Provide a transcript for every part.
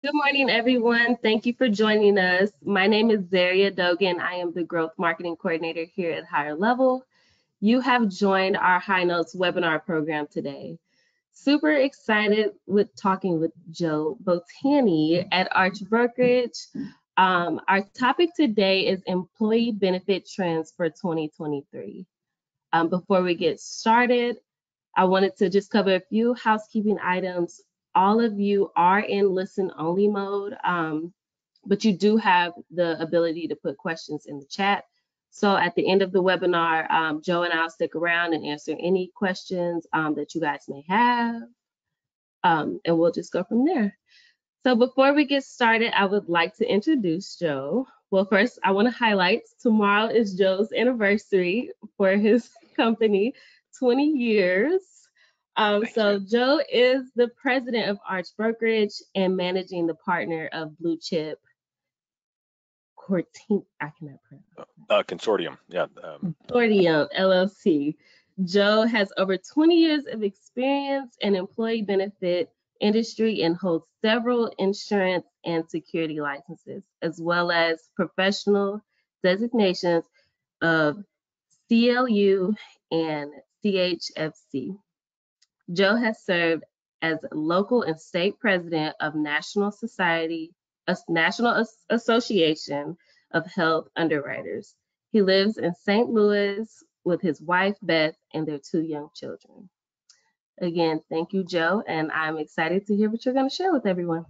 Good morning, everyone. Thank you for joining us. My name is Zaria Dogan. I am the Growth Marketing Coordinator here at Higher Level. You have joined our HiNotes webinar program today. Super excited with talking with Joe Botani at Arch Brokerage. Our topic today is employee benefit trends for 2023. Before we get started, I wanted to just cover a few housekeeping items. All of you are in listen only mode, but you do have the ability to put questions in the chat. So at the end of the webinar, Joe and I'll stick around and answer any questions that you guys may have, and we'll just go from there. So before we get started, I would like to introduce Joe. Well, first, I want to highlight tomorrow is Joe's anniversary for his company, 20 years. So Joe is the president of Arch Brokerage and managing the partner of Blue Chip I cannot pronounce. Consortium, yeah. Consortium LLC. Joe has over 20 years of experience in employee benefit industry and holds several insurance and security licenses, as well as professional designations of CLU and CHFC. Joe has served as local and state president of National Association of Health Underwriters. He lives in St. Louis with his wife, Beth, and their two young children. Again, thank you, Joe, and I'm excited to hear what you're going to share with everyone.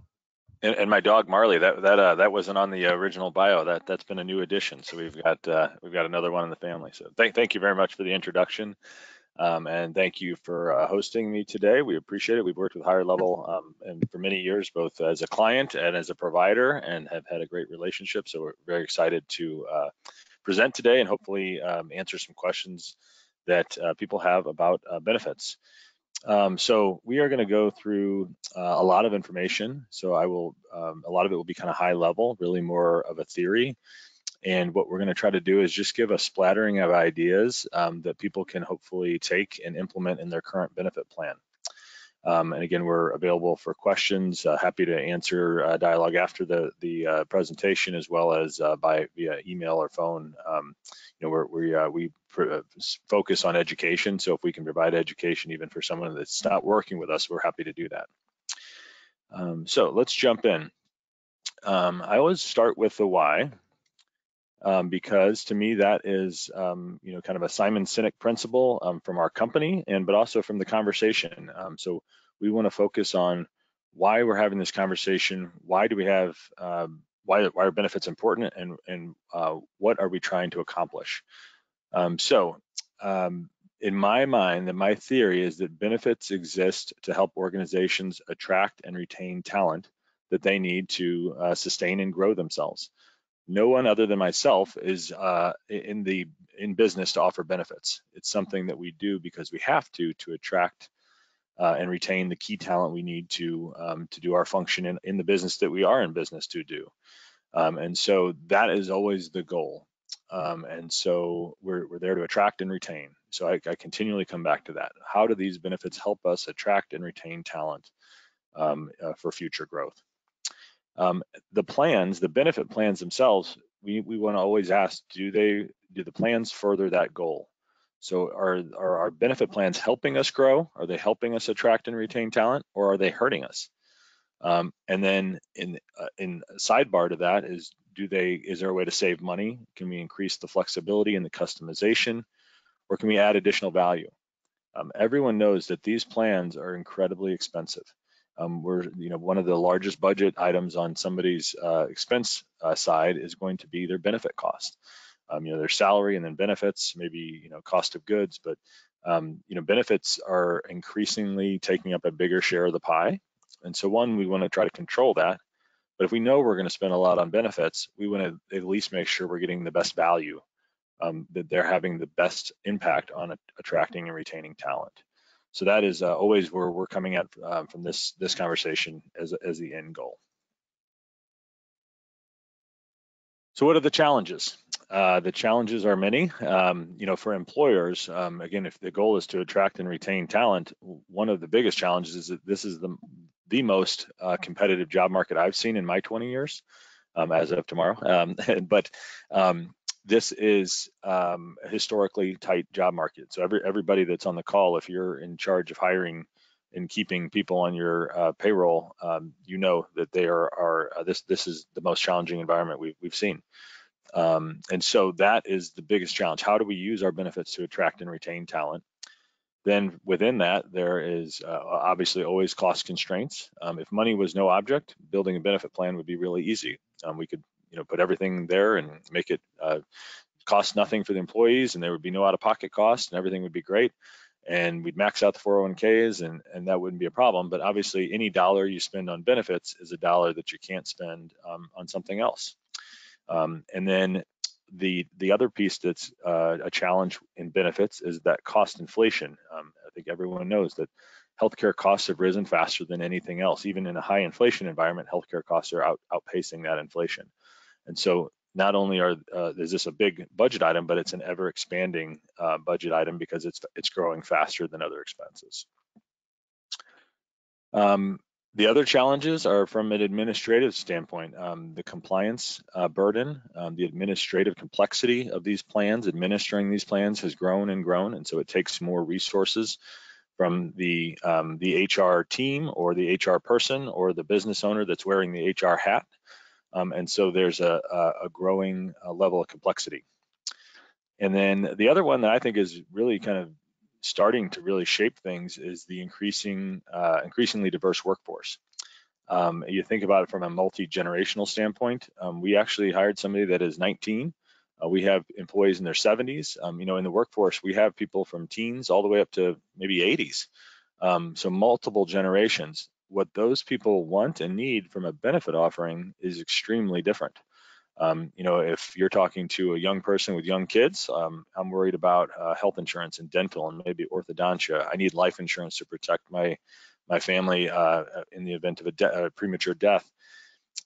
And my dog Marley, that wasn't on the original bio. That's been a new addition. So we've got another one in the family. So thank you very much for the introduction, and thank you for hosting me today. We appreciate it. We've worked with Higher Level and for many years, both as a client and as a provider, and have had a great relationship. So we're very excited to present today and hopefully answer some questions that people have about benefits. So we are going to go through a lot of information. So I will, a lot of it will be kind of high level, really more of a theory. And what we're going to try to do is just give a splattering of ideas that people can hopefully take and implement in their current benefit plan. And again, we're available for questions. Happy to answer dialogue after the presentation, as well as via email or phone. We focus on education, so if we can provide education even for someone that's not working with us, we're happy to do that. So let's jump in. I always start with the why. Because to me that is kind of a Simon Sinek principle from our company, but also from the conversation. So we want to focus on why we're having this conversation. Why do we have why are benefits important, and what are we trying to accomplish? In my mind, and my theory is that benefits exist to help organizations attract and retain talent that they need to sustain and grow themselves. No one other than myself is in business to offer benefits. It's something that we do because we have to attract and retain the key talent we need to do our function in the business that we are in business to do. And so that is always the goal. And so we're there to attract and retain. So I continually come back to that. How do these benefits help us attract and retain talent for future growth? The benefit plans themselves, we want to always ask, do the plans further that goal? So are our benefit plans helping us grow? Are they helping us attract and retain talent, or are they hurting us? And then in sidebar to that is there a way to save money? Can we increase the flexibility and the customization, or can we add additional value? Everyone knows that these plans are incredibly expensive. One of the largest budget items on somebody's expense side is going to be their benefit cost. Their salary and then benefits, maybe cost of goods, but benefits are increasingly taking up a bigger share of the pie. And so we want to try to control that. But if we know we're going to spend a lot on benefits, we want to at least make sure we're getting the best value, that they're having the best impact on attracting and retaining talent. So that is always where we're coming at from this conversation as the end goal. So what are the challenges? The challenges are many. For employers, again, if the goal is to attract and retain talent, one of the biggest challenges is that this is the most competitive job market I've seen in my 20 years, as of tomorrow. But this is a historically tight job market. So everybody that's on the call, if you're in charge of hiring and keeping people on your payroll, you know that they are this is the most challenging environment we've seen. And so that is the biggest challenge. How do we use our benefits to attract and retain talent? Then within that, there is obviously always cost constraints. If money was no object, building a benefit plan would be really easy. We could, put everything there and make it cost nothing for the employees, and there would be no out-of-pocket cost, and everything would be great. And we'd max out the 401ks, and that wouldn't be a problem. But obviously, any dollar you spend on benefits is a dollar that you can't spend on something else. And then the other piece that's a challenge in benefits is that cost inflation. I think everyone knows that healthcare costs have risen faster than anything else. Even in a high inflation environment, healthcare costs are outpacing that inflation. And so not only is this a big budget item, but it's an ever expanding budget item because it's growing faster than other expenses. The other challenges are from an administrative standpoint, the compliance burden, the administrative complexity of these plans, administering these plans has grown and grown, and so it takes more resources from the HR team or the HR person or the business owner that's wearing the HR hat, and so there's a growing level of complexity. And then the other one that I think is really kind of starting to really shape things is the increasingly diverse workforce. You think about it from a multi-generational standpoint. We actually hired somebody that is 19. We have employees in their 70s. In the workforce, we have people from teens all the way up to maybe 80s. So multiple generations. What those people want and need from a benefit offering is extremely different. If you're talking to a young person with young kids, I'm worried about health insurance and dental and maybe orthodontia. I need life insurance to protect my family in the event of a premature death.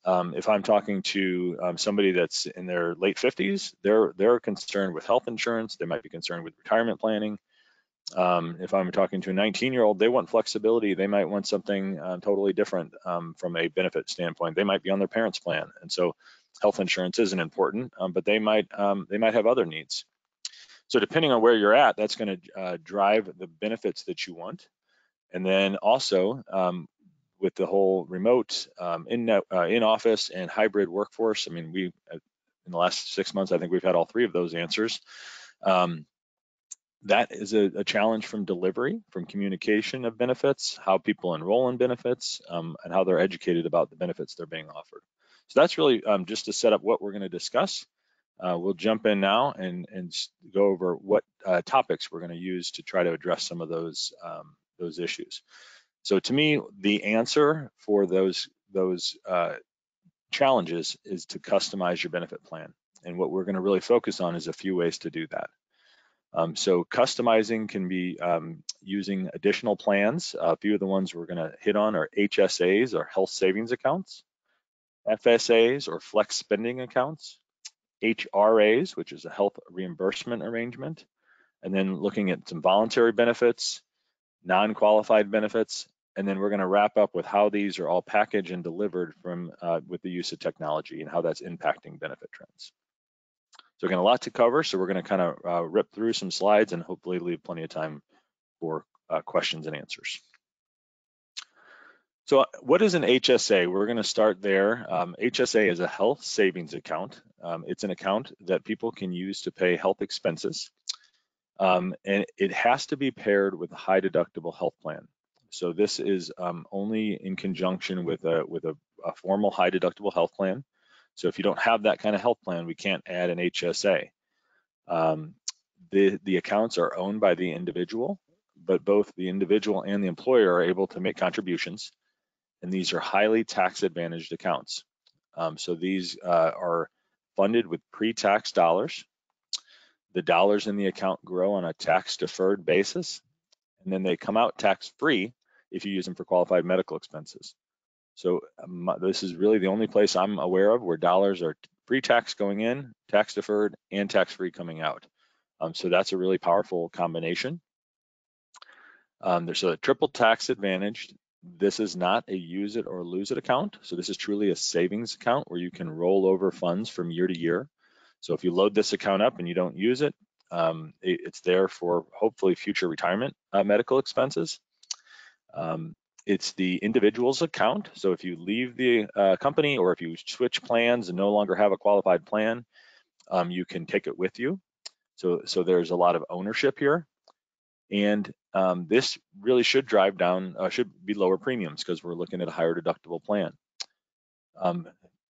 If I'm talking to somebody that's in their late 50s, they're concerned with health insurance. They might be concerned with retirement planning. If I'm talking to a 19-year-old, they want flexibility. They might want something totally different from a benefit standpoint. They might be on their parents' plan, and so health insurance isn't important, but they might have other needs. So depending on where you're at, that's going to drive the benefits that you want. And then also with the whole remote in office and hybrid workforce, I mean, we in the last 6 months, I think we've had all three of those answers. That is a challenge from delivery, from communication of benefits, how people enroll in benefits, and how they're educated about the benefits they're being offered. So that's really just to set up what we're going to discuss. We'll jump in now and go over what topics we're going to use to try to address some of those issues. So to me, the answer for those challenges is to customize your benefit plan. And what we're going to really focus on is a few ways to do that. So customizing can be using additional plans. A few of the ones we're going to hit on are HSAs, or health savings accounts, FSAs, or flex spending accounts, HRAs, which is a health reimbursement arrangement, and then looking at some voluntary benefits, non-qualified benefits, and then we're going to wrap up with how these are all packaged and delivered from with the use of technology and how that's impacting benefit trends. So again, a lot to cover, so we're going to kind of rip through some slides and hopefully leave plenty of time for questions and answers. So what is an HSA? We're going to start there. HSA is a health savings account. It's an account that people can use to pay health expenses. And it has to be paired with a high deductible health plan. So this is only in conjunction with a formal high deductible health plan. So if you don't have that kind of health plan, we can't add an HSA. The accounts are owned by the individual, but both the individual and the employer are able to make contributions. And these are highly tax advantaged accounts. So these are funded with pre-tax dollars. The dollars in the account grow on a tax deferred basis, and then they come out tax free if you use them for qualified medical expenses. So this is really the only place I'm aware of where dollars are pre-tax going in, tax deferred, and tax free coming out. So that's a really powerful combination. There's a triple tax advantaged. This is not a use it or lose it account. So this is truly a savings account where you can roll over funds from year to year. So if you load this account up and you don't use it, it's there for hopefully future retirement medical expenses. It's the individual's account. So if you leave the company or if you switch plans and no longer have a qualified plan, you can take it with you. So there's a lot of ownership here. And this really should drive down, should be lower premiums because we're looking at a higher deductible plan.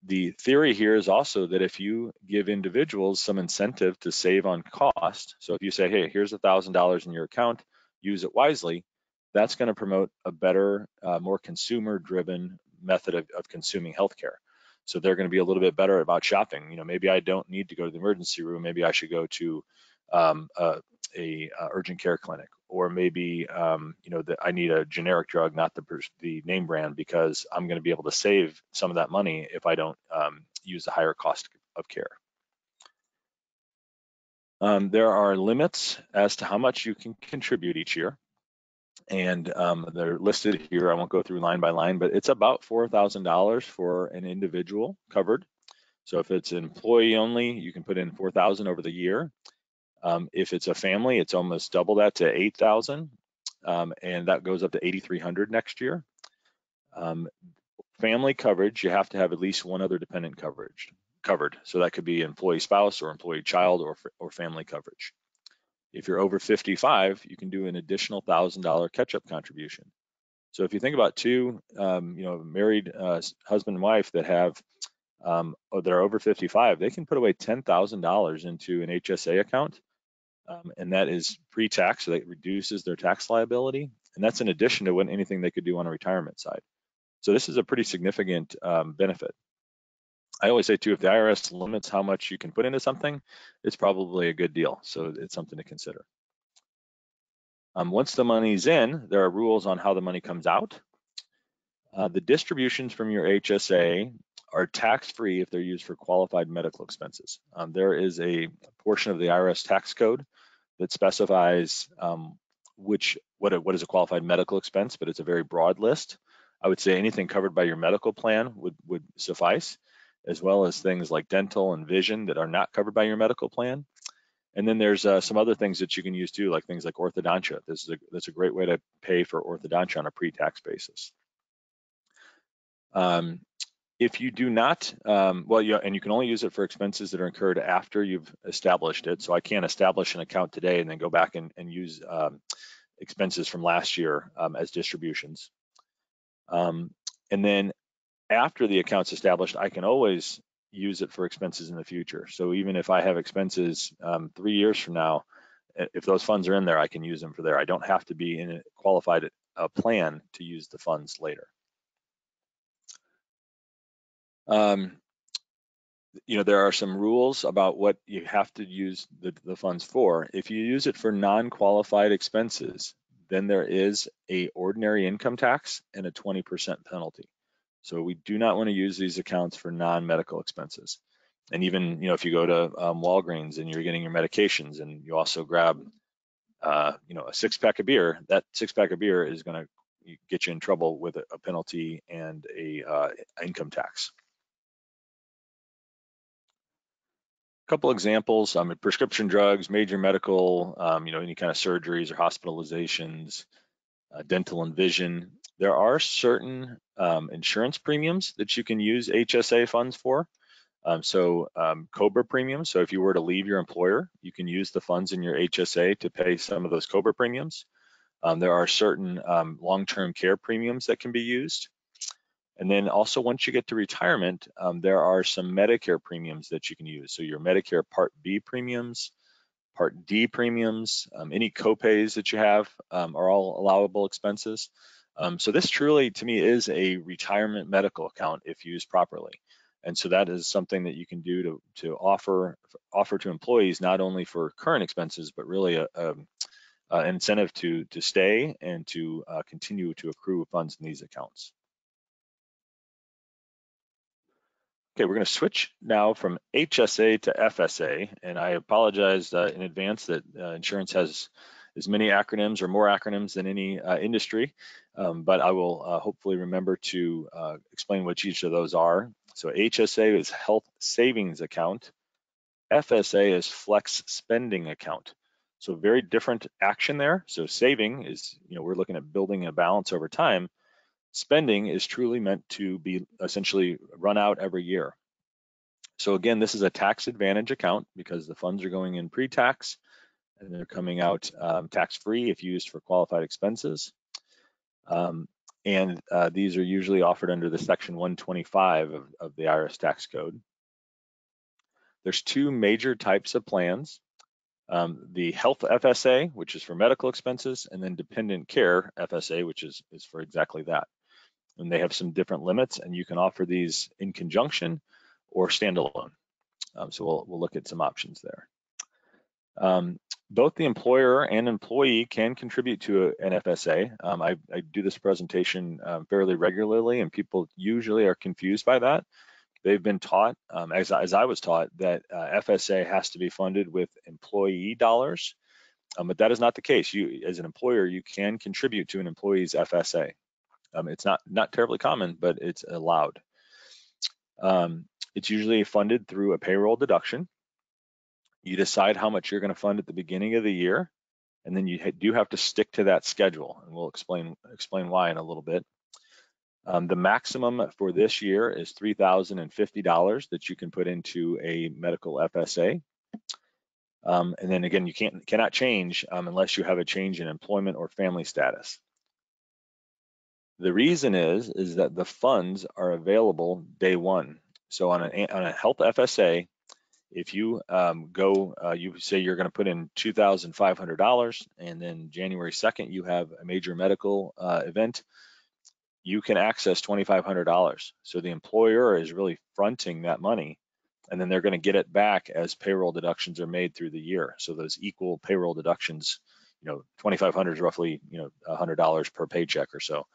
The theory here is also that if you give individuals some incentive to save on cost, so if you say, hey, here's $1,000 in your account, use it wisely, that's going to promote a better, more consumer-driven method of consuming healthcare. So they're going to be a little bit better about shopping. You know, maybe I don't need to go to the emergency room. Maybe I should go to a urgent care clinic, or maybe you know, that I need a generic drug, not the name brand, because I'm going to be able to save some of that money if I don't use the higher cost of care. There are limits as to how much you can contribute each year, and they're listed here. I won't go through line by line, but it's about $4,000 for an individual covered. So if it's employee only, you can put in $4,000 over the year. If it's a family, it's almost double that to $8,000, and that goes up to $8,300 next year. Family coverage, you have to have at least one other dependent covered. So that could be employee spouse or employee child or family coverage. If you're over 55, you can do an additional $1,000 catch-up contribution. So if you think about two, you know, married husband and wife that have that are over 55, they can put away $10,000 into an HSA account. And that is pre-tax, so that reduces their tax liability. And that's in addition to anything they could do on a retirement side. So this is a pretty significant benefit. I always say too, if the IRS limits how much you can put into something, it's probably a good deal. So it's something to consider. Once the money's in, there are rules on how the money comes out. The distributions from your HSA are tax-free if they're used for qualified medical expenses. There is a portion of the IRS tax code that specifies what is a qualified medical expense, but it's a very broad list. I would say anything covered by your medical plan would suffice, as well as things like dental and vision that are not covered by your medical plan. And then there's some other things that you can use too, like things like orthodontia. That's a great way to pay for orthodontia on a pre-tax basis. If you do not, well, yeah, and you can only use it for expenses that are incurred after you've established it. So I can't establish an account today and then go back and use expenses from last year as distributions. And then after the account's established, I can always use it for expenses in the future. So even if I have expenses 3 years from now, if those funds are in there, I can use them for there. I don't have to be in a qualified plan to use the funds later. You know, there are some rules about what you have to use the funds for. If you use it for non-qualified expenses, then there is a ordinary income tax and a 20% penalty. So we do not want to use these accounts for non-medical expenses. And even, you know, if you go to Walgreens and you're getting your medications and you also grab, you know, a 6-pack of beer, that 6-pack of beer is going to get you in trouble with a penalty and a income tax. Couple examples, prescription drugs, major medical, you know, any kind of surgeries or hospitalizations, dental and vision. There are certain insurance premiums that you can use HSA funds for. COBRA premiums. So if you were to leave your employer, you can use the funds in your HSA to pay some of those COBRA premiums. There are certain long-term care premiums that can be used. And then also once you get to retirement, there are some Medicare premiums that you can use. So your Medicare Part B premiums, Part D premiums, any copays that you have are all allowable expenses. So this truly, to me, is a retirement medical account if used properly. And so that is something that you can do to offer to employees, not only for current expenses, but really an incentive to stay and to continue to accrue funds in these accounts. Okay, we're going to switch now from HSA to FSA, and I apologize in advance that insurance has as many acronyms or more acronyms than any industry, but I will hopefully remember to explain what each of those are. So HSA is Health Savings Account. FSA is Flex Spending Account. So very different action there. So saving is, we're looking at building a balance over time. Spending is truly meant to be essentially run out every year. So again, this is a tax advantage account because the funds are going in pre-tax and they're coming out tax-free if used for qualified expenses. And these are usually offered under the Section 125 of the IRS tax code. There's two major types of plans. The Health FSA, which is for medical expenses, and then Dependent Care FSA, which is for exactly that. And they have some different limits, and you can offer these in conjunction or standalone. So we'll look at some options there. Both the employer and employee can contribute to an FSA. I do this presentation fairly regularly, and people usually are confused by that. They've been taught, as I was taught, that FSA has to be funded with employee dollars, but that is not the case. You, as an employer, you can contribute to an employee's FSA. It's not terribly common, but it's allowed. It's usually funded through a payroll deduction. You decide how much you're going to fund at the beginning of the year, and then you do have to stick to that schedule, and we'll explain why in a little bit. The maximum for this year is $3,050 that you can put into a medical FSA. And then again, you cannot change unless you have a change in employment or family status. The reason is that the funds are available day one. So on a health FSA, if you you say you're going to put in $2,500, and then January 2nd you have a major medical event, you can access $2,500. So the employer is really fronting that money, and then they're going to get it back as payroll deductions are made through the year. So those equal payroll deductions, $2,500 is roughly, $100 per paycheck or so.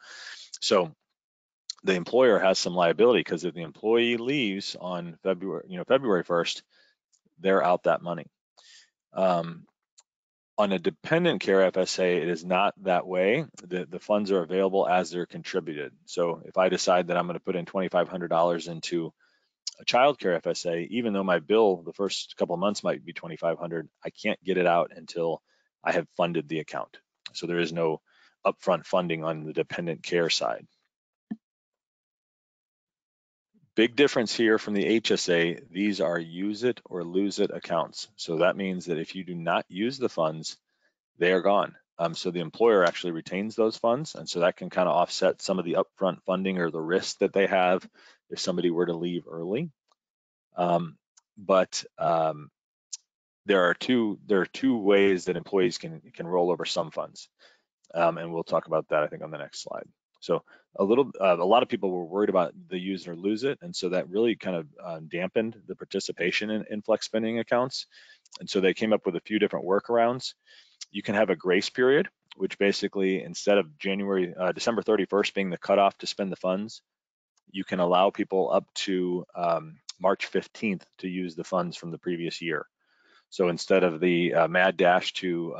So the employer has some liability because if the employee leaves on February 1st, they're out that money. On a dependent care FSA, it is not that way. The funds are available as they're contributed. So if I decide that I'm going to put in $2,500 into a child care FSA, even though my bill the first couple of months might be $2,500, I can't get it out until I have funded the account. So there is no upfront funding on the dependent care side. Big difference here from the HSA, these are use it or lose it accounts. So that means that if you do not use the funds, they are gone. So the employer actually retains those funds, and so that can kind of offset some of the upfront funding or the risk that they have if somebody were to leave early. But there are two ways that employees can roll over some funds, and we'll talk about that I think on the next slide. So a lot of people were worried about the use it or lose it, and so that really kind of dampened the participation in flex spending accounts, and so they came up with a few different workarounds. You can have a grace period, which basically instead of December 31st being the cutoff to spend the funds, you can allow people up to March 15th to use the funds from the previous year. So instead of the mad dash to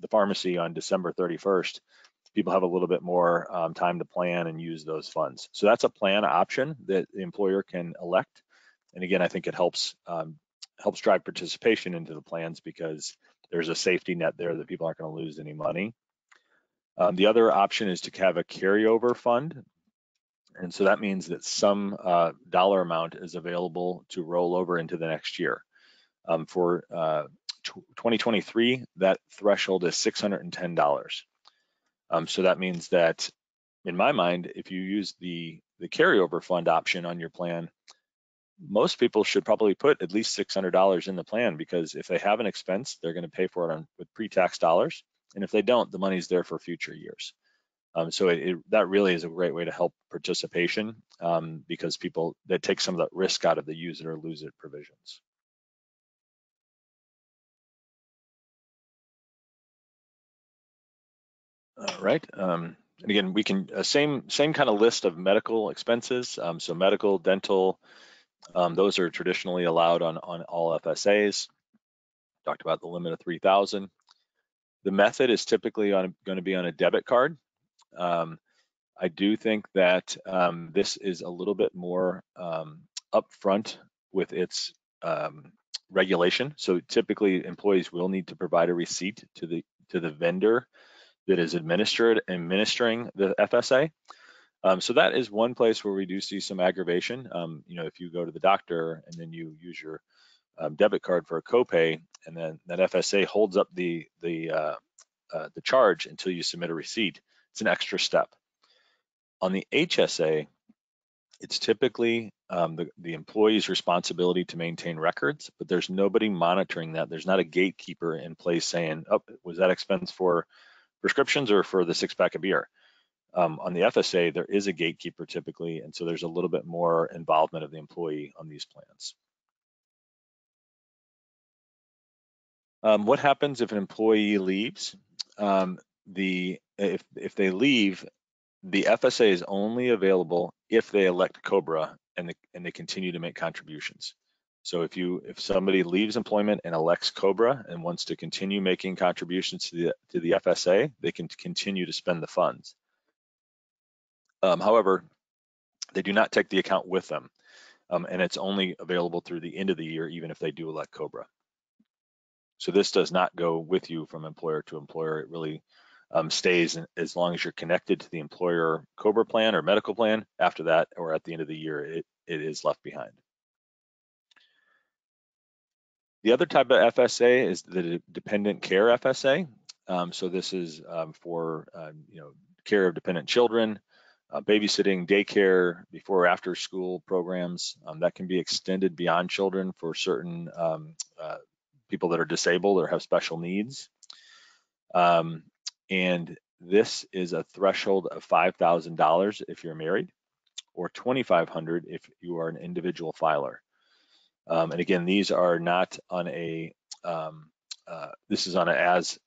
the pharmacy on December 31st, people have a little bit more time to plan and use those funds. So that's a plan option that the employer can elect. And again, I think it helps drive participation into the plans because there's a safety net there that people aren't going to lose any money. The other option is to have a carryover fund. And so that means that some dollar amount is available to roll over into the next year. For 2023, that threshold is $610. So that means that, in my mind, if you use the carryover fund option on your plan, most people should probably put at least $600 in the plan, because if they have an expense, they're going to pay for it with pre-tax dollars. And if they don't, the money's there for future years. So that really is a great way to help participation because that take some of that risk out of the use it or lose it provisions. All right. And again, we can same kind of list of medical expenses. So medical, dental, those are traditionally allowed on all FSAs. Talked about the limit of 3,000. The method is typically going to be on a debit card. I do think that this is a little bit more upfront with its regulation. So typically, employees will need to provide a receipt to the vendor that is administering the FSA. So that is one place where we do see some aggravation. If you go to the doctor and then you use your debit card for a copay, and then that FSA holds up the charge until you submit a receipt, it's an extra step. On the HSA, it's typically the employee's responsibility to maintain records, but there's nobody monitoring that. There's not a gatekeeper in place saying, oh, was that expense for prescriptions or for the 6-pack of beer? On the FSA, there is a gatekeeper typically, and so there's a little bit more involvement of the employee on these plans. What happens if an employee leaves? If they leave, the FSA is only available if they elect COBRA and they continue to make contributions. So if somebody leaves employment and elects COBRA and wants to continue making contributions to the FSA, they can continue to spend the funds. However, they do not take the account with them, and it's only available through the end of the year, even if they do elect COBRA. So this does not go with you from employer to employer. It really stays as long as you're connected to the employer COBRA plan or medical plan. After that, or at the end of the year, it is left behind. The other type of FSA is the dependent care FSA. So this is for care of dependent children, babysitting, daycare, before or after school programs. That can be extended beyond children for certain people that are disabled or have special needs. And this is a threshold of $5,000 if you're married, or $2,500 if you are an individual filer. And again, these are not on a this is on an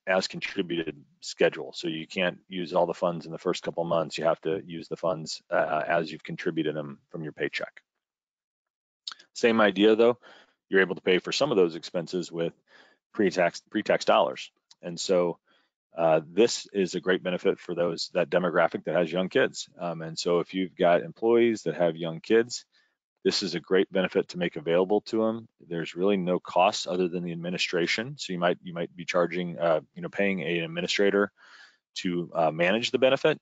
as contributed schedule. So you can't use all the funds in the first couple months. You have to use the funds as you've contributed them from your paycheck. Same idea though, you're able to pay for some of those expenses with pre-tax dollars. And so this is a great benefit for that demographic that has young kids. And so if you've got employees that have young kids, this is a great benefit to make available to them. There's really no costs other than the administration. So you might be charging, paying an administrator to manage the benefit,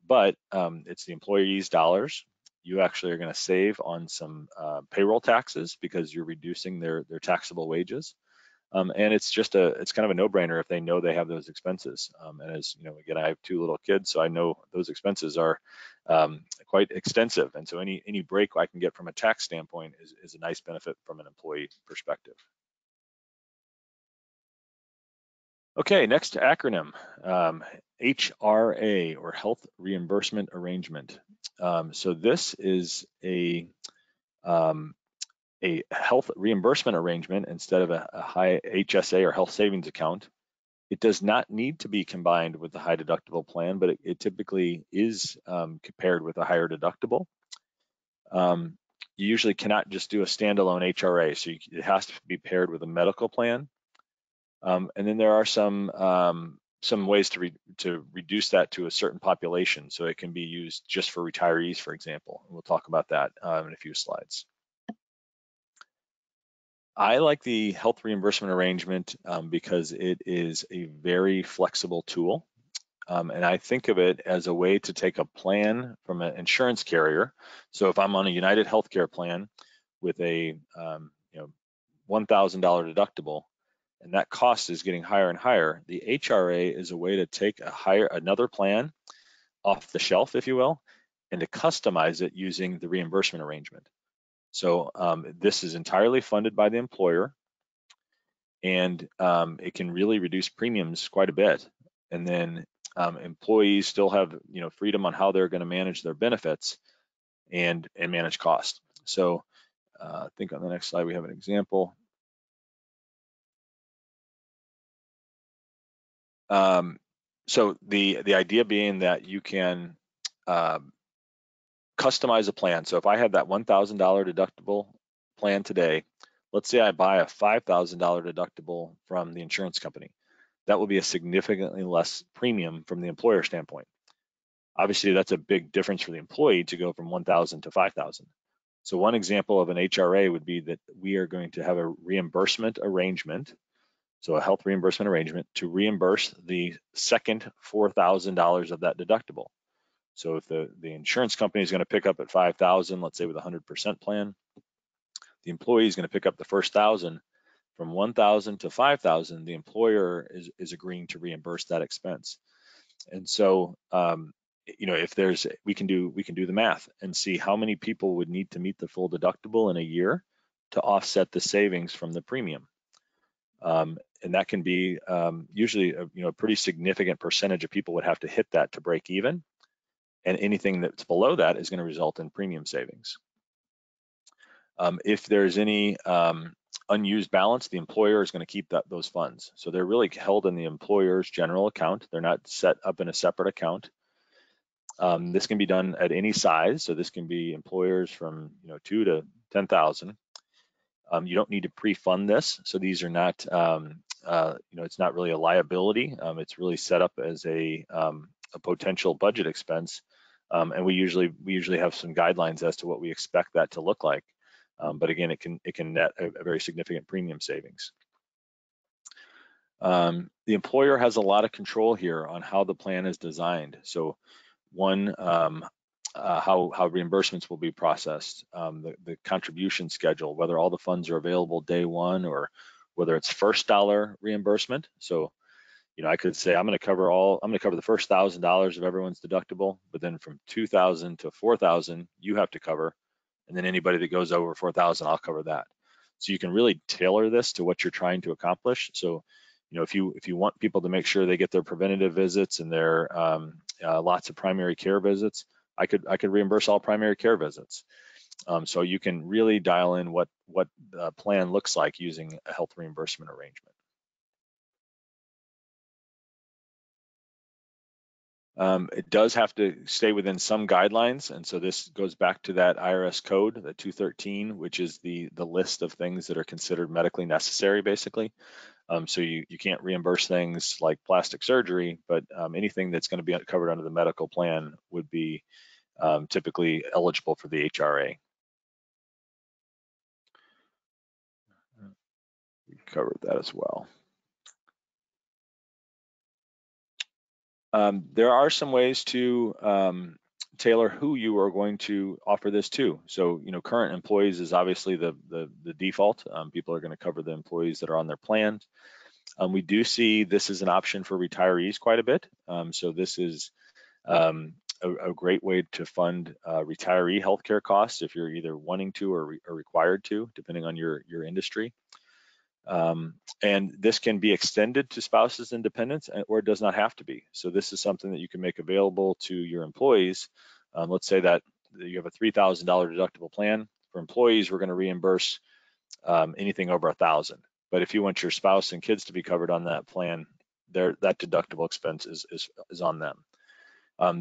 but it's the employee's dollars. You actually are going to save on some payroll taxes because you're reducing their taxable wages. And it's kind of a no-brainer if they know they have those expenses. And as again, I have 2 little kids, so I know those expenses are quite extensive. And so any break I can get from a tax standpoint is a nice benefit from an employee perspective. Okay, next acronym, HRA, or Health Reimbursement Arrangement. So this is a health reimbursement arrangement instead of a high HSA or health savings account. It does not need to be combined with the high deductible plan, but it typically is paired with a higher deductible. You usually cannot just do a standalone HRA, so it has to be paired with a medical plan. And then there are some ways to reduce that to a certain population, so it can be used just for retirees, for example. We'll talk about that in a few slides. I like the health reimbursement arrangement because it is a very flexible tool. And I think of it as a way to take a plan from an insurance carrier. So if I'm on a United Healthcare plan with a $1,000 deductible, and that cost is getting higher and higher, the HRA is a way to take another plan off the shelf, if you will, and to customize it using the reimbursement arrangement. So this is entirely funded by the employer, and it can really reduce premiums quite a bit. And then employees still have freedom on how they're going to manage their benefits and manage cost. So I think on the next slide we have an example. So the idea being that you can customize a plan. So if I have that $1,000 deductible plan today, let's say I buy a $5,000 deductible from the insurance company. that will be a significantly less premium from the employer standpoint. Obviously, that's a big difference for the employee to go from 1,000 to 5,000. So one example of an HRA would be that we are going to have a reimbursement arrangement, so a health reimbursement arrangement to reimburse the second $4,000 of that deductible. So if the insurance company is going to pick up at 5,000, let's say with a 100% plan, the employee is going to pick up the first 1,000. From 1,000 to 5,000, the employer is agreeing to reimburse that expense. And so, if we can do the math and see how many people would need to meet the full deductible in a year to offset the savings from the premium. And that can be usually a pretty significant percentage of people would have to hit that to break even. And anything that's below that is going to result in premium savings. If there's any unused balance, the employer is going to keep those funds. So they're really held in the employer's general account. They're not set up in a separate account. This can be done at any size. So this can be employers from 2 to 10,000. You don't need to pre-fund this. So these are not, it's not really a liability. It's really set up as a potential budget expense. And we usually have some guidelines as to what we expect that to look like. But again, it can net a very significant premium savings. The employer has a lot of control here on how the plan is designed. So one, how reimbursements will be processed, the contribution schedule, whether all the funds are available day one or whether it's first dollar reimbursement. So, I could say I'm going to cover the first $1,000 of everyone's deductible, but then from 2,000 to 4,000 you have to cover, and then anybody that goes over 4,000, I'll cover that. So you can really tailor this to what you're trying to accomplish. So, if you want people to make sure they get their preventative visits and their lots of primary care visits, I could reimburse all primary care visits. So you can really dial in what the plan looks like using a health reimbursement arrangement. It does have to stay within some guidelines, and so this goes back to that IRS code, the 213, which is the list of things that are considered medically necessary, basically. So you can't reimburse things like plastic surgery, but anything that's going to be covered under the medical plan would be typically eligible for the HRA. We covered that as well. There are some ways to tailor who you are going to offer this to. So, current employees is obviously the default. People are going to cover the employees that are on their plans. We do see this as an option for retirees quite a bit. So this is a great way to fund retiree healthcare costs if you're either wanting to or required to, depending on your industry. And this can be extended to spouses and dependents, or it does not have to be. So this is something that you can make available to your employees. Let's say that you have a $3,000 deductible plan. For employees, we're going to reimburse anything over $1,000. But if you want your spouse and kids to be covered on that plan, that deductible expense is on them.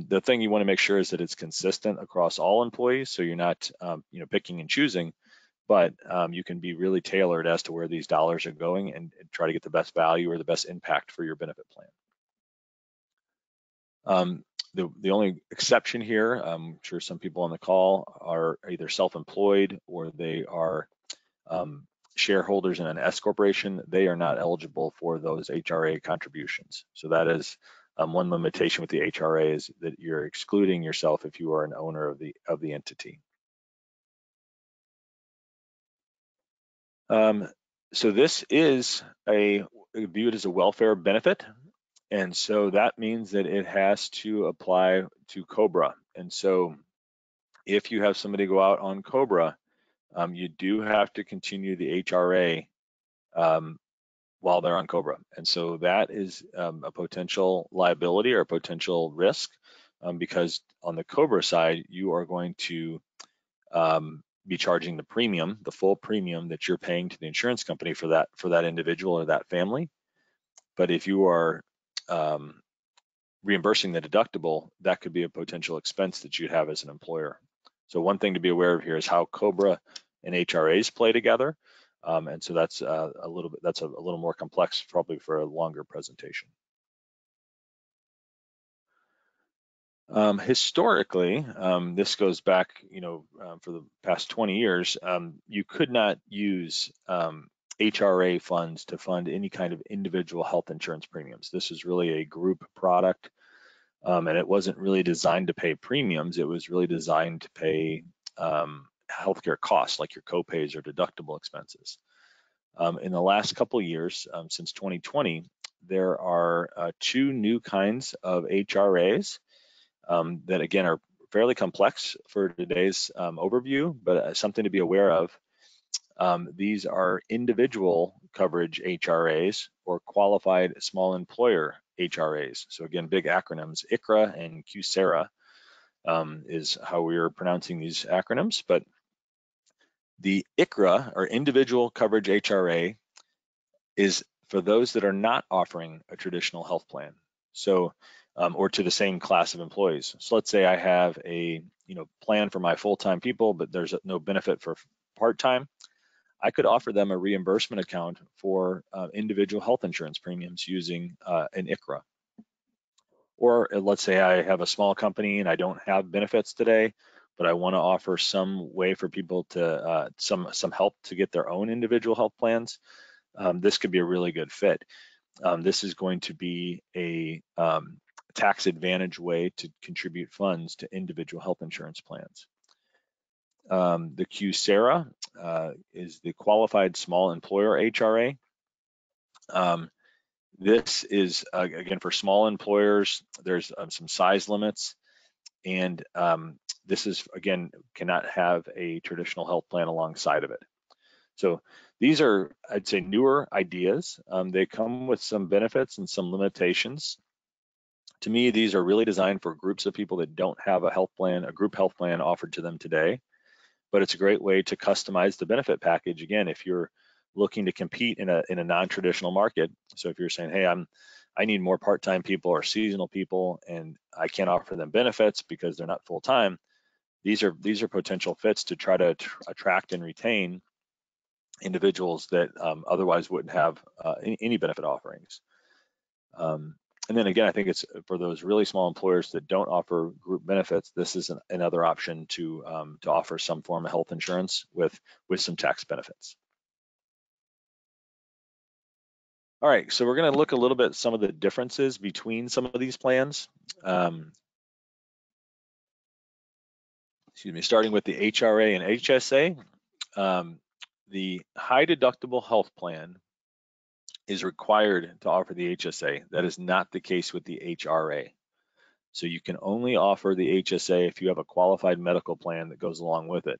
The thing you want to make sure is that it's consistent across all employees, so you're not picking and choosing, but you can be really tailored as to where these dollars are going and try to get the best value or the best impact for your benefit plan. The only exception here, I'm sure some people on the call are either self-employed or they are shareholders in an S corporation. They are not eligible for those HRA contributions. So that is one limitation with the HRA, is that you're excluding yourself if you are an owner of the entity. So this is viewed as a welfare benefit, and so that means that it has to apply to COBRA. And so if you have somebody go out on COBRA, you do have to continue the HRA while they're on COBRA. And so that is a potential liability or a potential risk, because on the COBRA side, you are going to be charging the full premium that you're paying to the insurance company for that individual or that family. But if you are reimbursing the deductible, that could be a potential expense that you'd have as an employer. So one thing to be aware of here is how COBRA and HRAs play together. And so that's a little more complex, probably for a longer presentation. Historically, this goes back, for the past 20 years, you could not use HRA funds to fund any kind of individual health insurance premiums. This is really a group product, and it wasn't really designed to pay premiums. It was really designed to pay healthcare costs, like your copays or deductible expenses. In the last couple of years, since 2020, there are two new kinds of HRAs that again are fairly complex for today's overview, but something to be aware of. These are individual coverage HRAs or qualified small employer HRAs. So again, big acronyms, ICHRA and QSERA is how we're pronouncing these acronyms. But the ICHRA, or individual coverage HRA, is for those that are not offering a traditional health plan. So or to the same class of employees. So let's say I have a plan for my full-time people, but there's no benefit for part-time. I could offer them a reimbursement account for individual health insurance premiums using an ICHRA. Or let's say I have a small company and I don't have benefits today, but I want to offer some way for people to some help to get their own individual health plans. This could be a really good fit. This is going to be a tax advantage way to contribute funds to individual health insurance plans. The QSERA is the Qualified Small Employer HRA. This is, again, for small employers. There's some size limits, and this is, again, cannot have a traditional health plan alongside of it. So these are, I'd say, newer ideas. They come with some benefits and some limitations. To me, these are really designed for groups of people that don't have a health plan, a group health plan offered to them today. But it's a great way to customize the benefit package. Again, if you're looking to compete in a non-traditional market, so if you're saying, hey, I need more part-time people or seasonal people, and I can't offer them benefits because they're not full-time, these are potential fits to try to attract and retain individuals that otherwise wouldn't have any benefit offerings. And then again, I think it's for those really small employers that don't offer group benefits, this is another option to offer some form of health insurance with some tax benefits. All right, so we're going to look a little bit at some of the differences between some of these plans. Excuse me, starting with the HRA and HSA. The high deductible health plan is required to offer the HSA. That is not the case with the HRA. So you can only offer the HSA if you have a qualified medical plan that goes along with it.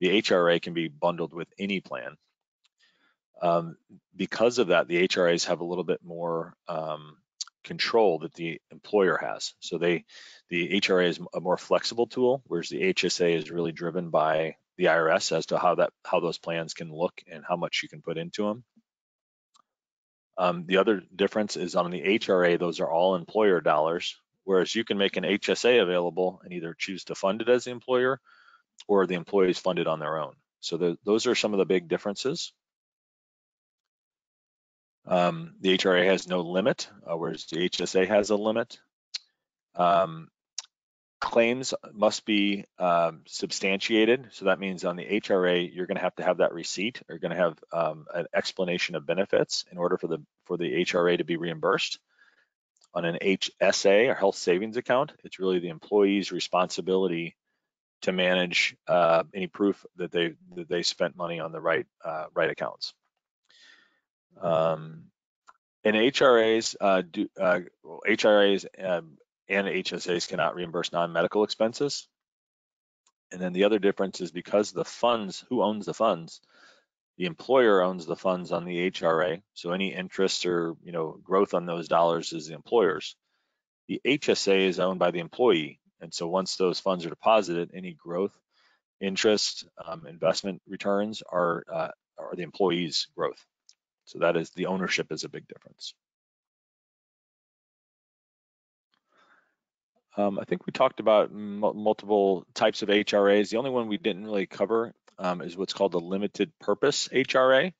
The HRA can be bundled with any plan. Because of that, the HRAs have a little bit more control that the employer has. So the HRA is a more flexible tool, whereas the HSA is really driven by the IRS as to how those plans can look and how much you can put into them. The other difference is on the HRA, those are all employer dollars, whereas you can make an HSA available and either choose to fund it as the employer or the employees fund it on their own. So those are some of the big differences. The HRA has no limit, whereas the HSA has a limit. Claims must be substantiated. So that means on the HRA, you're going to have that receipt. You're going to have an explanation of benefits in order for the HRA to be reimbursed. On an HSA, or health savings account, it's really the employee's responsibility to manage any proof that they spent money on the right accounts. And HRAs and HSAs cannot reimburse non-medical expenses. And then the other difference is because the funds, who owns the funds? The employer owns the funds on the HRA. So any interest or growth on those dollars is the employer's. The HSA is owned by the employee. And so once those funds are deposited, any growth, interest, investment returns are the employee's growth. So that is, the ownership is a big difference. I think we talked about multiple types of HRAs. The only one we didn't really cover is what's called a limited purpose HRA.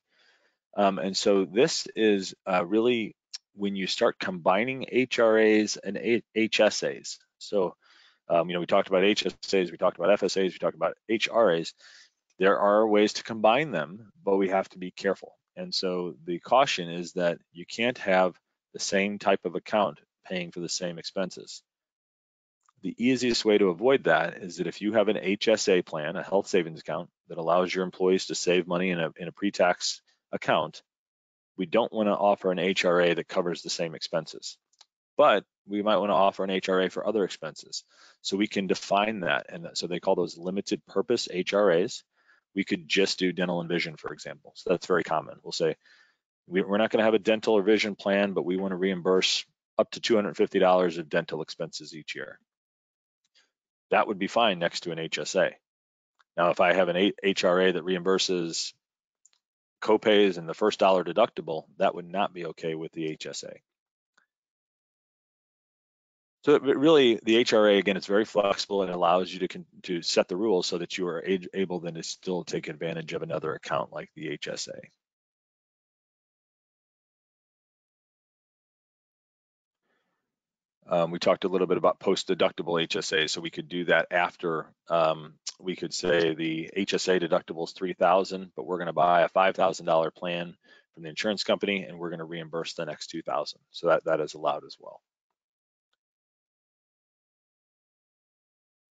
And so this is really when you start combining HRAs and HSAs. So, we talked about HSAs, we talked about FSAs, we talked about HRAs. There are ways to combine them, but we have to be careful. And so the caution is that you can't have the same type of account paying for the same expenses. The easiest way to avoid that is that if you have an HSA plan, a health savings account that allows your employees to save money in a pre-tax account, we don't want to offer an HRA that covers the same expenses, but we might want to offer an HRA for other expenses. So we can define that. And so they call those limited purpose HRAs. We could just do dental and vision, for example. So that's very common. We'll say, we're not going to have a dental or vision plan, but we want to reimburse up to $250 of dental expenses each year. That would be fine next to an HSA. Now, if I have an HRA that reimburses copays and the first dollar deductible, that would not be okay with the HSA. So really, the HRA, again, it's very flexible and allows you to set the rules so that you are able then to still take advantage of another account like the HSA. We talked a little bit about post-deductible HSA, so we could do that after. We could say the HSA deductible is $3,000, but we're going to buy a $5,000 plan from the insurance company, and we're going to reimburse the next $2,000. So that is allowed as well.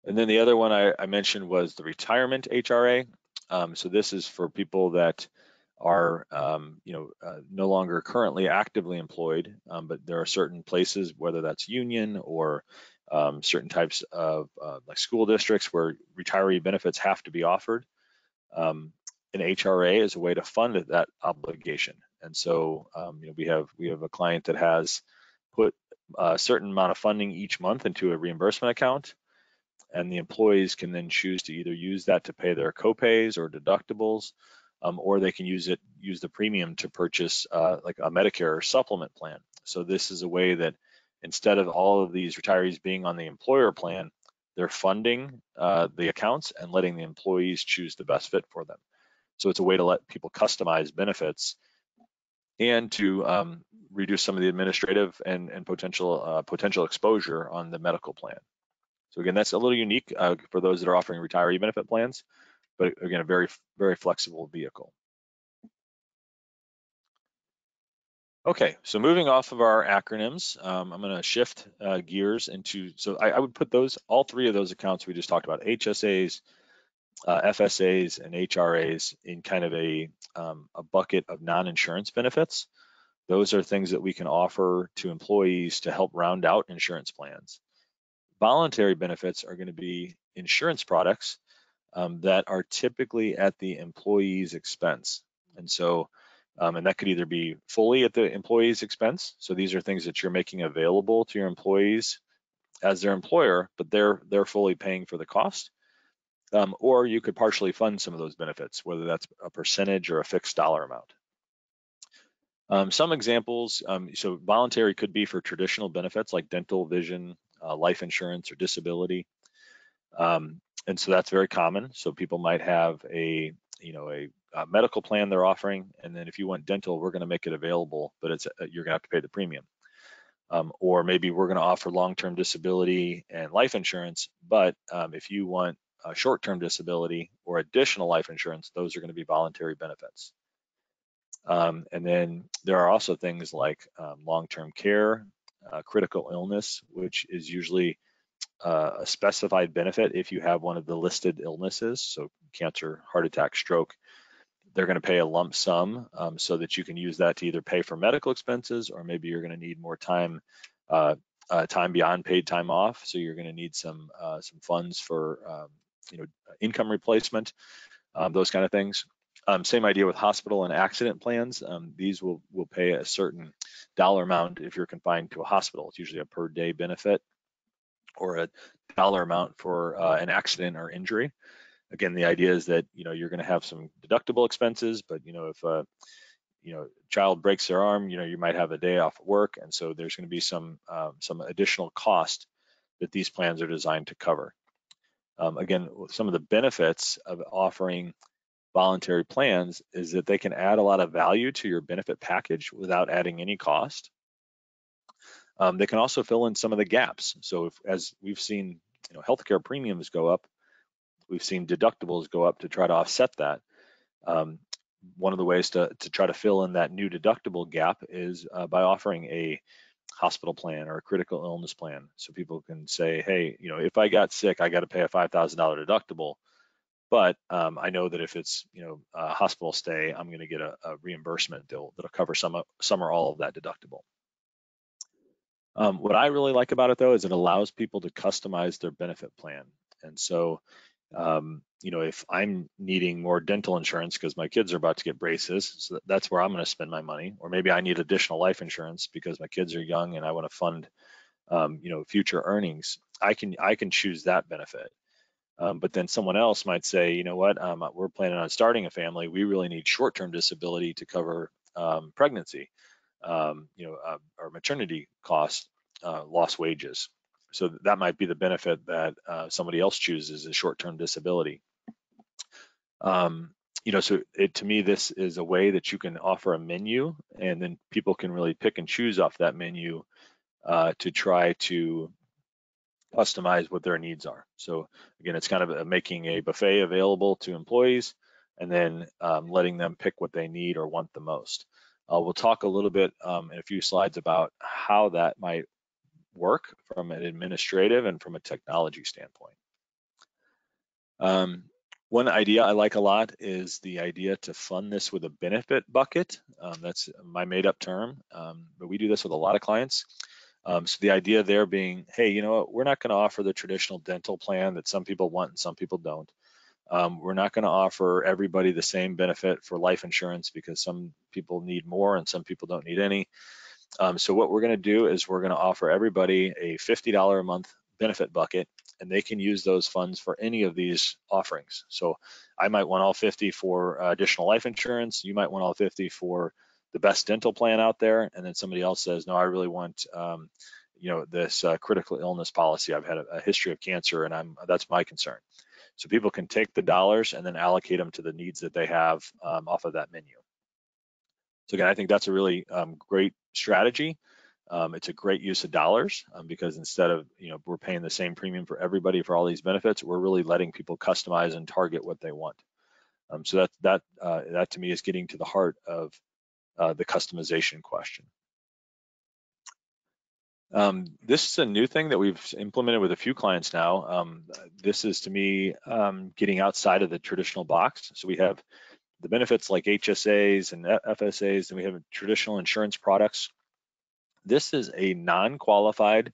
And then the other one I mentioned was the retirement HRA. So this is for people that are no longer currently actively employed, but there are certain places, whether that's union or certain types of like school districts where retiree benefits have to be offered. An HRA is a way to fund that obligation. And so we have a client that has put a certain amount of funding each month into a reimbursement account, and the employees can then choose to either use that to pay their copays or deductibles, or they can use the premium to purchase like a Medicare supplement plan. So this is a way that instead of all of these retirees being on the employer plan, they're funding the accounts and letting the employees choose the best fit for them. So it's a way to let people customize benefits and to reduce some of the administrative and potential exposure on the medical plan. So again, that's a little unique for those that are offering retiree benefit plans, but again, a very, very flexible vehicle. Okay, so moving off of our acronyms, I'm going to shift gears into, so I would put all three of those accounts we just talked about, HSAs, FSAs, and HRAs, in kind of a bucket of non-insurance benefits. Those are things that we can offer to employees to help round out insurance plans. Voluntary benefits are going to be insurance products that are typically at the employee's expense. And so, and that could either be fully at the employee's expense. So these are things that you're making available to your employees as their employer, but they're fully paying for the cost. Or you could partially fund some of those benefits, whether that's a percentage or a fixed dollar amount. Some examples, so voluntary could be for traditional benefits like dental, vision, life insurance, or disability. And so that's very common. So people might have a medical plan they're offering, and then if you want dental, we're going to make it available, but you're going to have to pay the premium. Or maybe we're going to offer long-term disability and life insurance, but if you want short-term disability or additional life insurance, those are going to be voluntary benefits. And then there are also things like long-term care, critical illness, which is usually a specified benefit if you have one of the listed illnesses, so cancer, heart attack, stroke. They're going to pay a lump sum so that you can use that to either pay for medical expenses, or maybe you're going to need more time beyond paid time off. So you're going to need some funds for income replacement, those kind of things. Same idea with hospital and accident plans. These will pay a certain dollar amount if you're confined to a hospital. It's usually a per day benefit, or a dollar amount for an accident or injury. Again, the idea is that you're going to have some deductible expenses, but if a child breaks their arm, you might have a day off of work, and so there's going to be some additional cost that these plans are designed to cover. Again, some of the benefits of offering voluntary plans is that they can add a lot of value to your benefit package without adding any cost. They can also fill in some of the gaps. So as we've seen, healthcare premiums go up, we've seen deductibles go up to try to offset that. One of the ways to try to fill in that new deductible gap is by offering a hospital plan or a critical illness plan. So people can say, hey, if I got sick, I got to pay a $5,000 deductible. But I know that if it's a hospital stay, I'm going to get a reimbursement that'll cover some or all of that deductible. What I really like about it though is it allows people to customize their benefit plan. And so, if I'm needing more dental insurance because my kids are about to get braces, so that's where I'm going to spend my money. Or maybe I need additional life insurance because my kids are young and I want to fund, future earnings. I can choose that benefit. But then someone else might say, you know what, we're planning on starting a family. We really need short-term disability to cover pregnancy, or maternity costs, lost wages. So that might be the benefit that somebody else chooses, is short-term disability. So to me, this is a way that you can offer a menu, and then people can really pick and choose off that menu to try to customize what their needs are. So again, it's kind of making a buffet available to employees, and then letting them pick what they need or want the most. We'll talk a little bit in a few slides about how that might work from an administrative and from a technology standpoint. One idea I like a lot is the idea to fund this with a benefit bucket. That's my made-up term, but we do this with a lot of clients. So the idea there being, hey, you know what, we're not going to offer the traditional dental plan that some people want and some people don't. We're not going to offer everybody the same benefit for life insurance because some people need more and some people don't need any. So what we're going to do is we're going to offer everybody a $50 a month benefit bucket, and they can use those funds for any of these offerings. So I might want all 50 for additional life insurance. You might want all 50 for the best dental plan out there. And then somebody else says, no, I really want this critical illness policy. I've had a history of cancer and that's my concern. So people can take the dollars and then allocate them to the needs that they have off of that menu. So again, I think that's a really great strategy. It's a great use of dollars because instead of, we're paying the same premium for everybody for all these benefits, we're really letting people customize and target what they want. So that to me is getting to the heart of the customization question. This is a new thing that we've implemented with a few clients now. This is, to me, getting outside of the traditional box. So we have the benefits like HSAs and FSAs, and we have traditional insurance products. This is a non-qualified,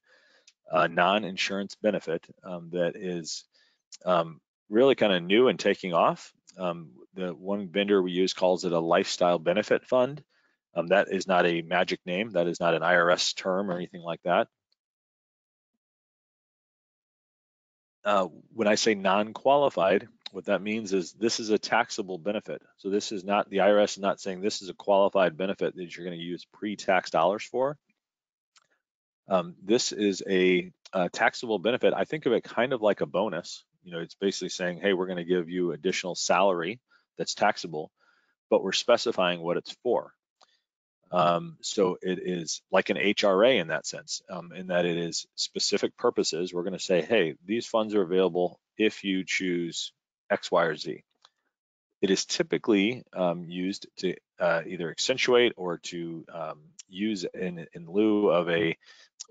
non-insurance benefit that is really kind of new and taking off. The one vendor we use calls it a lifestyle benefit fund. That is not a magic name. That is not an IRS term or anything like that. When I say non-qualified, what that means is this is a taxable benefit. So this is not, the IRS is not saying this is a qualified benefit that you're going to use pre-tax dollars for. This is a taxable benefit. I think of it kind of like a bonus. It's basically saying, hey, we're going to give you additional salary that's taxable, but we're specifying what it's for. So it is like an HRA in that sense, in that it is specific purposes. We're going to say, hey, these funds are available if you choose X, Y, or Z. It is typically used to either accentuate or to use in lieu of a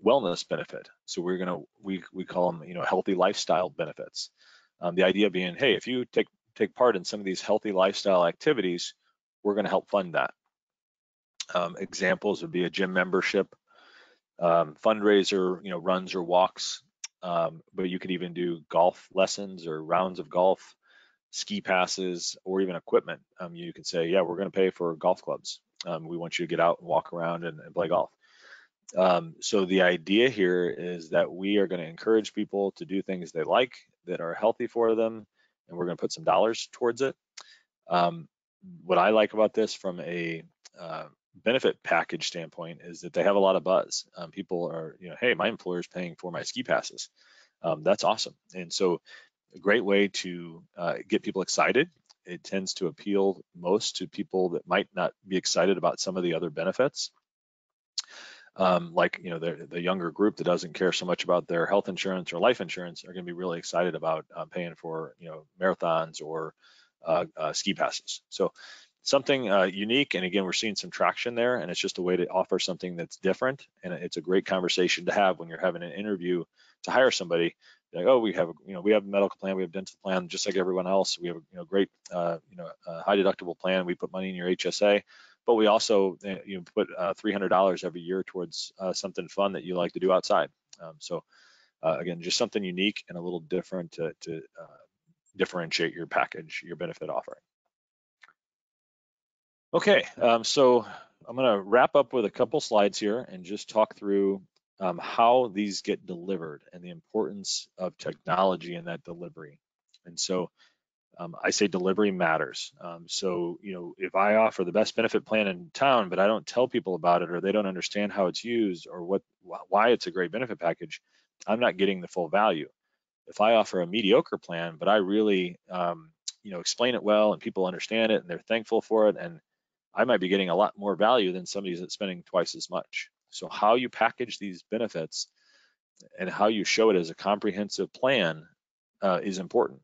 wellness benefit. So we call them healthy lifestyle benefits. The idea being, hey, if you take part in some of these healthy lifestyle activities, we're going to help fund that. Examples would be a gym membership, fundraiser, runs or walks, but you could even do golf lessons or rounds of golf, ski passes, or even equipment. You could say, yeah, we're going to pay for golf clubs. We want you to get out and walk around and play golf. So the idea here is that we are going to encourage people to do things they like that are healthy for them, and we're going to put some dollars towards it. What I like about this from a benefit package standpoint is that they have a lot of buzz. People are, hey, my employer is paying for my ski passes. That's awesome. And so a great way to get people excited it tends to appeal most to people that might not be excited about some of the other benefits. Like, the younger group that doesn't care so much about their health insurance or life insurance are going to be really excited about paying for, marathons or ski passes. So something unique, and again, we're seeing some traction there, and it's just a way to offer something that's different, and it's a great conversation to have when you're having an interview to hire somebody. Like, oh, we have a medical plan, we have a dental plan, just like everyone else. We have a great high deductible plan. We put money in your HSA, but we also put $300 every year towards something fun that you like to do outside. So again, just something unique and a little different to differentiate your package, your benefit offering. Okay, so I'm going to wrap up with a couple slides here and just talk through how these get delivered and the importance of technology in that delivery. And so I say delivery matters. So, if I offer the best benefit plan in town, but I don't tell people about it, or they don't understand how it's used or why it's a great benefit package, I'm not getting the full value. If I offer a mediocre plan, but I really, explain it well and people understand it and they're thankful for it, and I might be getting a lot more value than somebody that's spending twice as much. So how you package these benefits and how you show it as a comprehensive plan is important.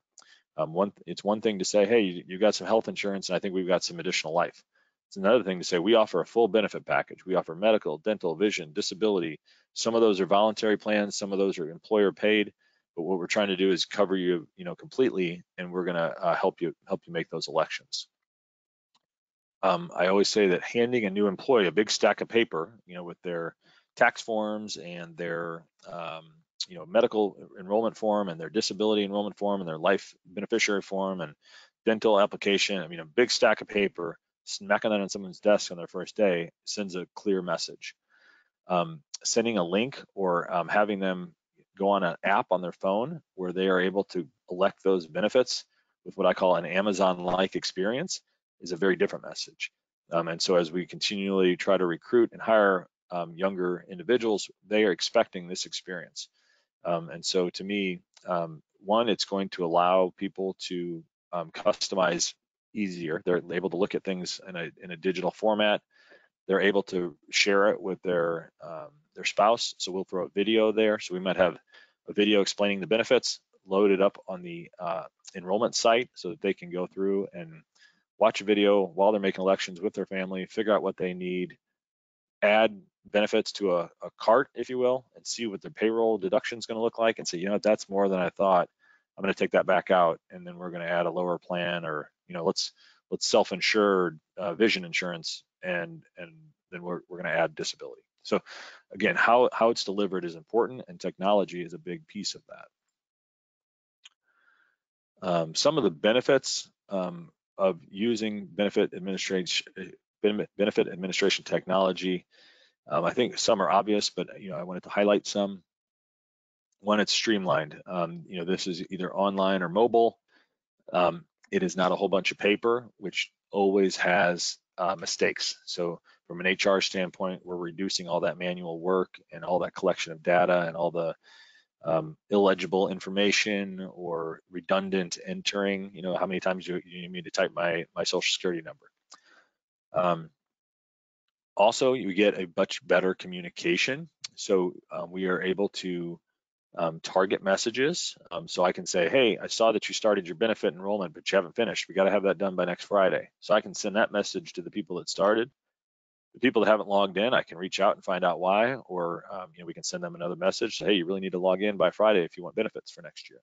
It's one thing to say, hey, you've got some health insurance, and I think we've got some additional life. It's another thing to say we offer a full benefit package. We offer medical, dental, vision, disability. Some of those are voluntary plans, some of those are employer paid. But what we're trying to do is cover you, completely, and we're going to help you make those elections. I always say that handing a new employee a big stack of paper, with their tax forms and their medical enrollment form and their disability enrollment form and their life beneficiary form and dental application, a big stack of paper, smacking that on someone's desk on their first day sends a clear message. Sending a link or having them go on an app on their phone where they are able to elect those benefits with what I call an Amazon-like experience is a very different message. And so as we continually try to recruit and hire younger individuals, they are expecting this experience. And so to me, one, it's going to allow people to customize easier. They're able to look at things in a digital format. They're able to share it with their spouse. So we'll throw a video there. So we might have a video explaining the benefits loaded up on the enrollment site so that they can go through and watch a video while they're making elections with their family, figure out what they need, add benefits to a cart, if you will, and see what their payroll deduction is going to look like, and say, that's more than I thought. I'm going to take that back out, and then we're going to add a lower plan, or let's self-insure vision insurance, and then we're going to add disability. So again, how it's delivered is important, and technology is a big piece of that. Some of the benefits of using benefit administration technology, I think some are obvious, but I wanted to highlight some. One, it's streamlined. This is either online or mobile. It is not a whole bunch of paper, which always has mistakes. So from an HR standpoint, we're reducing all that manual work and all that collection of data and all the illegible information or redundant entering. How many times you need me to type my social security number. Also, you get a much better communication. So we are able to target messages. So I can say, hey, I saw that you started your benefit enrollment, but you haven't finished. We got to have that done by next Friday. So I can send that message to the people that started. The people that haven't logged in, I can reach out and find out why, or we can send them another message. Say, hey, you really need to log in by Friday if you want benefits for next year.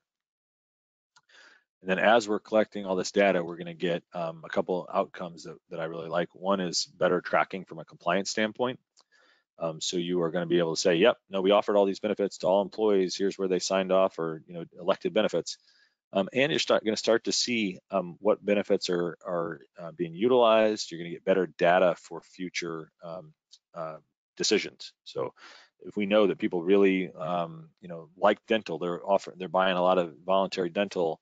And then as we're collecting all this data, we're going to get a couple outcomes that I really like. One is better tracking from a compliance standpoint. So you are going to be able to say, yep, no, we offered all these benefits to all employees. Here's where they signed off, or elected benefits. And you're going to start to see what benefits are being utilized. You're going to get better data for future decisions. So if we know that people really like dental, they're buying a lot of voluntary dental,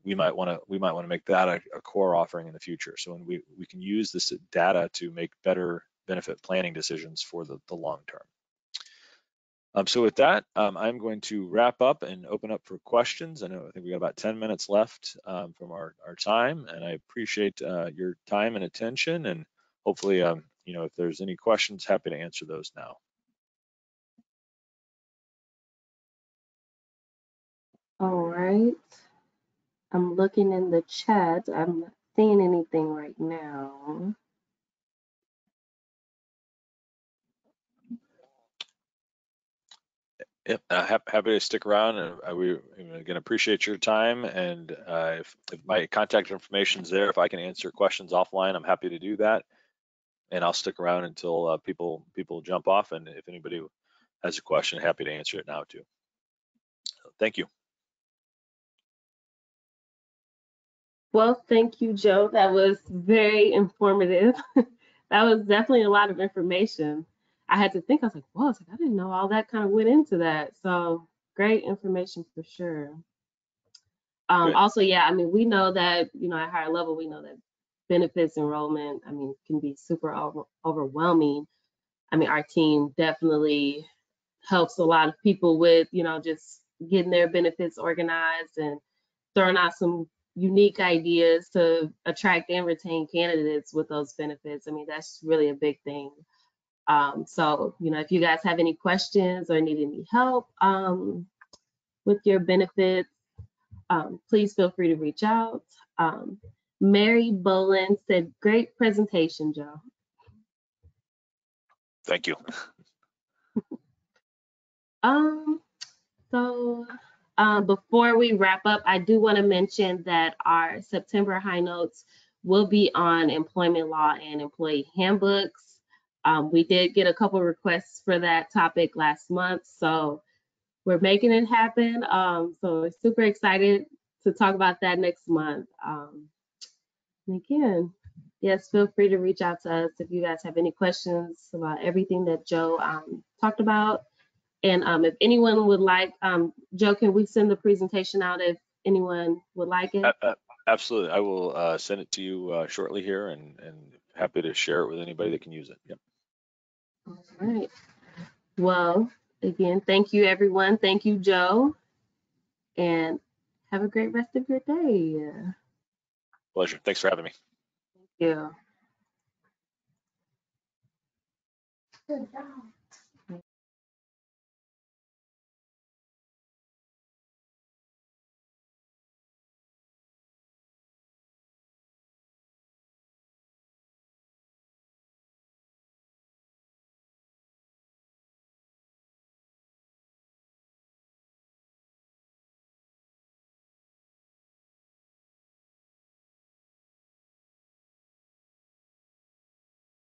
we might want to make that a core offering in the future. So when we can use this data to make better benefit planning decisions for the long term. So with that, I'm going to wrap up and open up for questions. I think we got about 10 minutes left from our time, and I appreciate your time and attention. And hopefully, if there's any questions, happy to answer those now. All right. I'm looking in the chat. I'm not seeing anything right now. Yep, happy to stick around, and we again appreciate your time. And if my contact information is there, if I can answer questions offline, I'm happy to do that. And I'll stick around until people jump off. And if anybody has a question, happy to answer it now too. So thank you. Well, thank you, Joe. That was very informative. That was definitely a lot of information. I had to think, I was like, whoa, I didn't know all that kind of went into that. So great information for sure. Good. Also, yeah, I mean, we know that, at higher level, we know that benefits enrollment, I mean, can be super overwhelming. I mean, our team definitely helps a lot of people with, just getting their benefits organized and throwing out some unique ideas to attract and retain candidates with those benefits. I mean, that's really a big thing. So, if you guys have any questions or need any help with your benefits, please feel free to reach out. Um, Mary Bolin said, great presentation, Joe. Thank you. Um, so before we wrap up, I do want to mention that our September HiNotes will be on employment law and employee handbooks. We did get a couple requests for that topic last month, so we're making it happen. So we're super excited to talk about that next month. And again, yes, feel free to reach out to us if you guys have any questions about everything that Joe talked about. And if anyone would like, Joe, can we send the presentation out if anyone would like it? Absolutely. I will send it to you shortly here, and happy to share it with anybody that can use it. Yep. All right. Well, again, thank you, everyone. Thank you, Joe. And have a great rest of your day. Pleasure. Thanks for having me. Thank you. Good job.